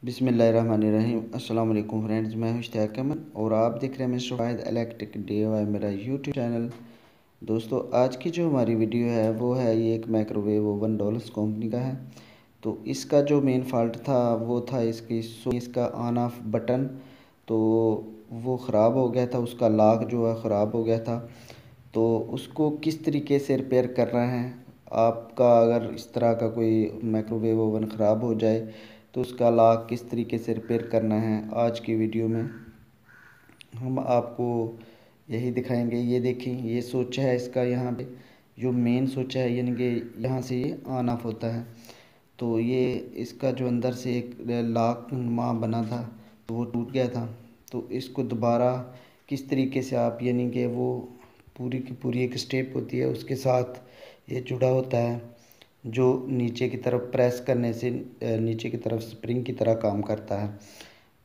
बिस्मिल्लाहिर्रहमानिर्रहीम। अस्सलाम वालेकुम फ्रेंड्स, मैं हूं इश्तियाक अहमद और आप देख रहे हैं मिस्टर वाहिद इलेक्ट्रिक DIY मेरा यूट्यूब चैनल। दोस्तों, आज की जो हमारी वीडियो है वो है ये एक माइक्रोवेव ओवन डॉल्स कंपनी का है। तो इसका जो मेन फॉल्ट था वो था इसका ऑन ऑफ बटन, तो वो ख़राब हो गया था। उसका लॉक जो है ख़राब हो गया था। तो उसको किस तरीके से रिपेयर करना है, आपका अगर इस तरह का कोई माइक्रोवेव ओवन ख़राब हो जाए तो उसका लॉक किस तरीके से रिपेयर करना है, आज की वीडियो में हम आपको यही दिखाएंगे। ये देखें, ये स्विच है इसका, यहाँ पे जो मेन स्विच है यानी कि यहाँ से ये ऑन ऑफ होता है। तो ये इसका जो अंदर से एक लॉक नुमा बना था तो वो टूट गया था। तो इसको दोबारा किस तरीके से आप यानी कि वो पूरी की पूरी एक स्टेप होती है, उसके साथ ये जुड़ा होता है जो नीचे की तरफ प्रेस करने से नीचे की तरफ स्प्रिंग की तरह काम करता है।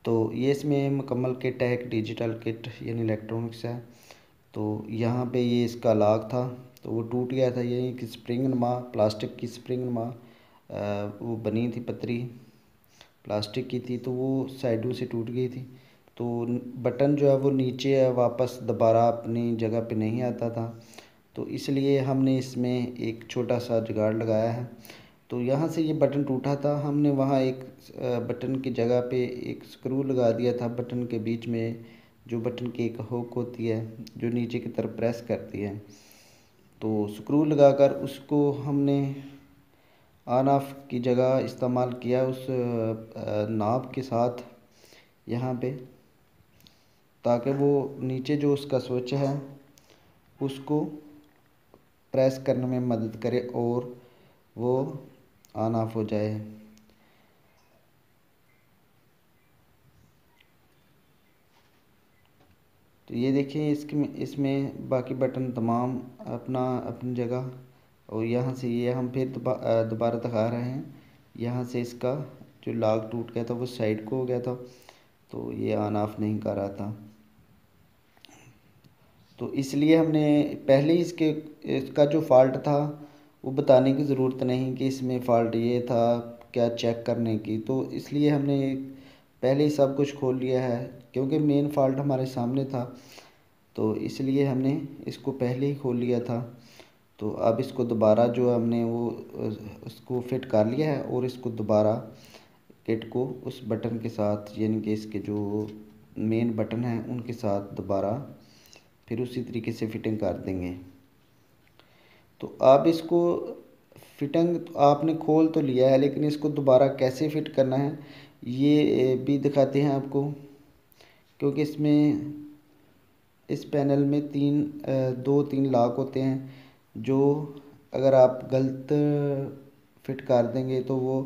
तो ये इसमें मुकम्मल किट है, एक डिजिटल किट यानी इलेक्ट्रॉनिक्स है। तो यहाँ पे ये इसका लॉक था तो वो टूट गया था। ये कि स्प्रिंग नुमा प्लास्टिक की स्प्रिंग नुमा वो बनी थी, पतरी प्लास्टिक की थी, तो वो साइडों से टूट गई थी। तो बटन जो है वो नीचे है, वापस दोबारा अपनी जगह पे नहीं आता था। तो इसलिए हमने इसमें एक छोटा सा जुगाड़ लगाया है। तो यहाँ से ये बटन टूटा था, हमने वहाँ एक बटन की जगह पे एक स्क्रू लगा दिया था। बटन के बीच में जो बटन की एक हुक होती है जो नीचे की तरफ प्रेस करती है, तो स्क्रू लगाकर उसको हमने ऑन ऑफ की जगह इस्तेमाल किया उस नॉब के साथ यहाँ पे, ताकि वो नीचे जो उसका स्विच है उसको प्रेस करने में मदद करे और वो ऑन ऑफ हो जाए। तो ये देखिए, इसमें बाकी बटन तमाम अपनी जगह। और यहाँ से ये हम फिर दोबारा दिखा रहे हैं। यहाँ से इसका जो लॉक टूट गया था वो साइड को हो गया था, तो ये ऑन ऑफ नहीं कर रहा था। तो इसलिए हमने पहले ही इसका जो फ़ॉल्ट था वो बताने की ज़रूरत नहीं कि इसमें फ़ॉल्ट ये था, क्या चेक करने की। तो इसलिए हमने पहले ही सब कुछ खोल लिया है, क्योंकि मेन फ़ॉल्ट हमारे सामने था। तो इसलिए हमने इसको पहले ही खोल लिया था। तो अब इसको दोबारा जो हमने वो उसको फिट कर लिया है और इसको दोबारा किट को उस बटन के साथ यानी कि इसके जो मेन बटन हैं उनके साथ दोबारा फिर उसी तरीके से फिटिंग कर देंगे। तो आप इसको फिटिंग तो आपने खोल तो लिया है, लेकिन इसको दोबारा कैसे फिट करना है ये भी दिखाते हैं आपको। क्योंकि इसमें इस पैनल में दो तीन लॉक होते हैं जो अगर आप गलत फिट कर देंगे तो वो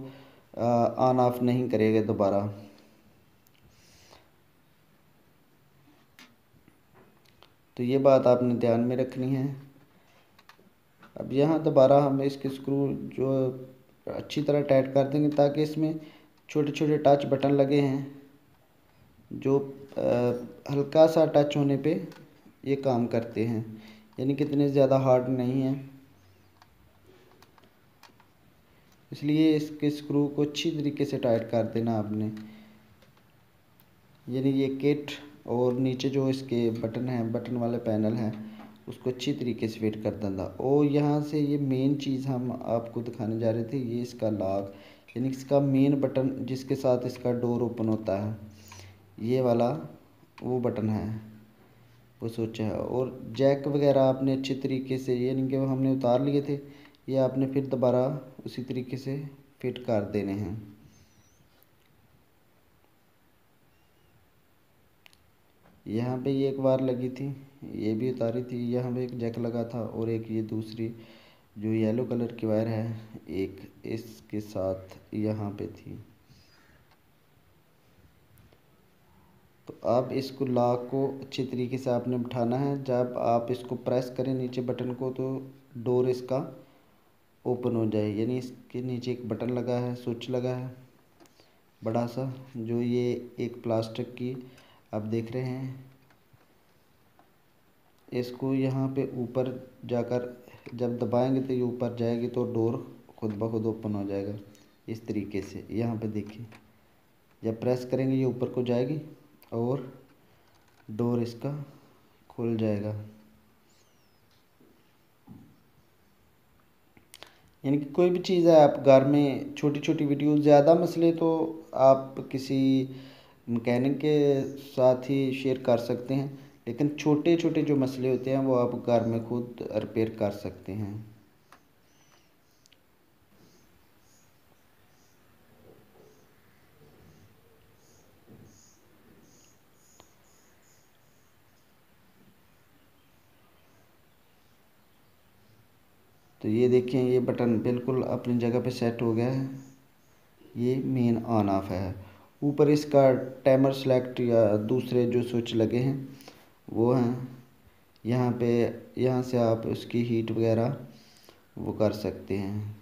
ऑन ऑफ नहीं करेगा दोबारा। तो ये बात आपने ध्यान में रखनी है। अब यहाँ दोबारा हम इसके स्क्रू जो अच्छी तरह टाइट कर देंगे, ताकि इसमें छोटे छोटे टच बटन लगे हैं जो हल्का सा टच होने पे ये काम करते हैं, यानी कि इतने ज़्यादा हार्ड नहीं है। इसलिए इसके स्क्रू को अच्छी तरीके से टाइट कर देना आपने, यानी ये किट और नीचे जो इसके बटन हैं, बटन वाले पैनल हैं, उसको अच्छी तरीके से फिट कर देना। और यहाँ से ये मेन चीज़ हम आपको दिखाने जा रहे थे, ये इसका लॉक यानी इसका मेन बटन जिसके साथ इसका डोर ओपन होता है, ये वाला वो बटन है, वो स्विच है। और जैक वगैरह आपने अच्छे तरीके से यानी कि हमने उतार लिए थे, ये आपने फिर दोबारा उसी तरीके से फिट कर देने हैं। यहाँ पे ये एक बार लगी थी, ये भी उतारी थी। यहाँ पे एक जैक लगा था और एक ये दूसरी जो येलो कलर की वायर है एक इसके साथ यहाँ पे थी। तो आप इसको लॉक को अच्छी तरीके से आपने बिठाना है। जब आप इसको प्रेस करें नीचे बटन को तो डोर इसका ओपन हो जाए। यानी इसके नीचे एक बटन लगा है, स्विच लगा है बड़ा सा, जो ये एक प्लास्टिक की आप देख रहे हैं। इसको यहाँ पे ऊपर जाकर जब दबाएंगे तो ये ऊपर जाएगी तो डोर खुद ब खुद ओपन हो जाएगा इस तरीके से। यहाँ पे देखिए, जब प्रेस करेंगे ये ऊपर को जाएगी और डोर इसका खुल जाएगा। यानी कि कोई भी चीज़ है, आप घर में छोटी छोटी वीडियो, ज़्यादा मसले तो आप किसी मैकेनिक के साथ ही शेयर कर सकते हैं, लेकिन छोटे छोटे जो मसले होते हैं वो आप घर में खुद रिपेयर कर सकते हैं। तो ये देखें, ये बटन बिल्कुल अपनी जगह पे सेट हो गया है। ये मेन ऑन ऑफ है। ऊपर इसका टाइमर सेलेक्ट या दूसरे जो स्विच लगे हैं वो हैं। यहाँ पे, यहाँ से आप उसकी हीट वगैरह वो कर सकते हैं।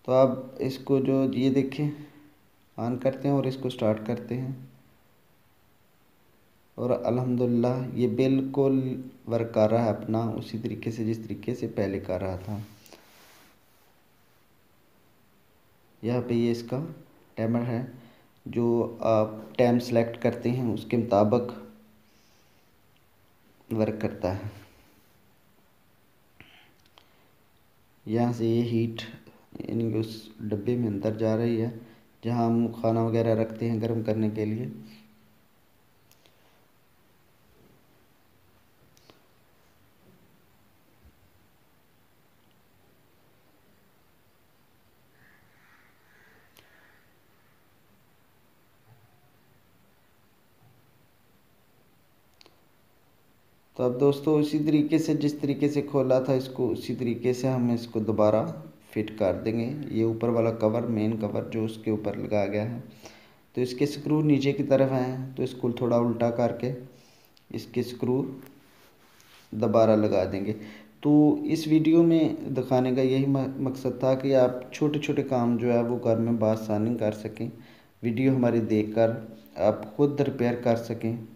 तो आप इसको जो ये देखें ऑन करते हैं और इसको स्टार्ट करते हैं और अल्हम्दुलिल्लाह ये बिल्कुल वर्क कर रहा है अपना उसी तरीके से जिस तरीके से पहले कर रहा था। यहाँ पे ये इसका टाइमर है, जो आप टाइम सेलेक्ट करते हैं उसके मुताबिक वर्क करता है। यहाँ से ये हीट यानी कि उस डब्बे में अंदर जा रही है जहाँ हम खाना वगैरह रखते हैं गर्म करने के लिए। तो अब दोस्तों उसी तरीके से जिस तरीके से खोला था इसको, उसी तरीके से हम इसको दोबारा फिट कर देंगे। ये ऊपर वाला कवर, मेन कवर जो उसके ऊपर लगाया गया है, तो इसके स्क्रू नीचे की तरफ हैं, तो इसको थोड़ा उल्टा करके इसके स्क्रू दोबारा लगा देंगे। तो इस वीडियो में दिखाने का यही मकसद था कि आप छोटे छोटे काम जो है वो घर में बआसानी कर सकें, वीडियो हमारी देखकर आप खुद रिपेयर कर सकें।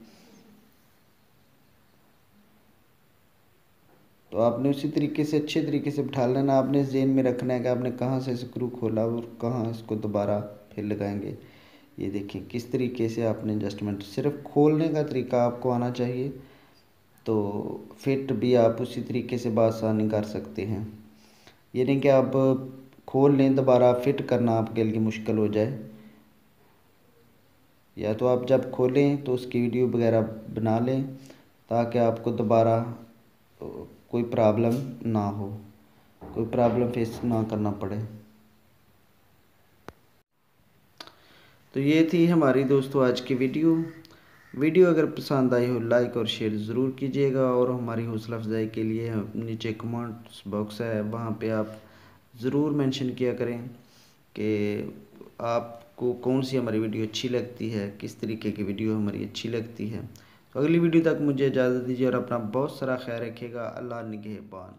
तो आपने उसी तरीके से अच्छे तरीके से बिठा लेना। आपने ज़हन में रखना है कि आपने कहाँ से स्क्रू खोला और कहाँ इसको दोबारा फिर लगाएंगे। ये देखिए किस तरीके से आपने एडजस्टमेंट, सिर्फ खोलने का तरीका आपको आना चाहिए, तो फिट भी आप उसी तरीके से बआसानी कर सकते हैं। ये नहीं कि आप खोल लें दोबारा फिट करना आपके लिए मुश्किल हो जाए। या तो आप जब खोलें तो उसकी वीडियो वगैरह बना लें ताकि आपको दोबारा कोई प्रॉब्लम ना हो, कोई प्रॉब्लम फेस ना करना पड़े। तो ये थी हमारी दोस्तों आज की वीडियो अगर पसंद आई हो लाइक और शेयर ज़रूर कीजिएगा, और हमारी हौसला अफजाई के लिए नीचे कमेंट्स बॉक्स है वहाँ पे आप ज़रूर मेंशन किया करें कि आपको कौन सी हमारी वीडियो अच्छी लगती है, किस तरीके की वीडियो हमारी अच्छी लगती है। तो अगली वीडियो तक मुझे इजाज़त दीजिए और अपना बहुत सारा ख्याल रखिएगा। अल्लाह निगहबान।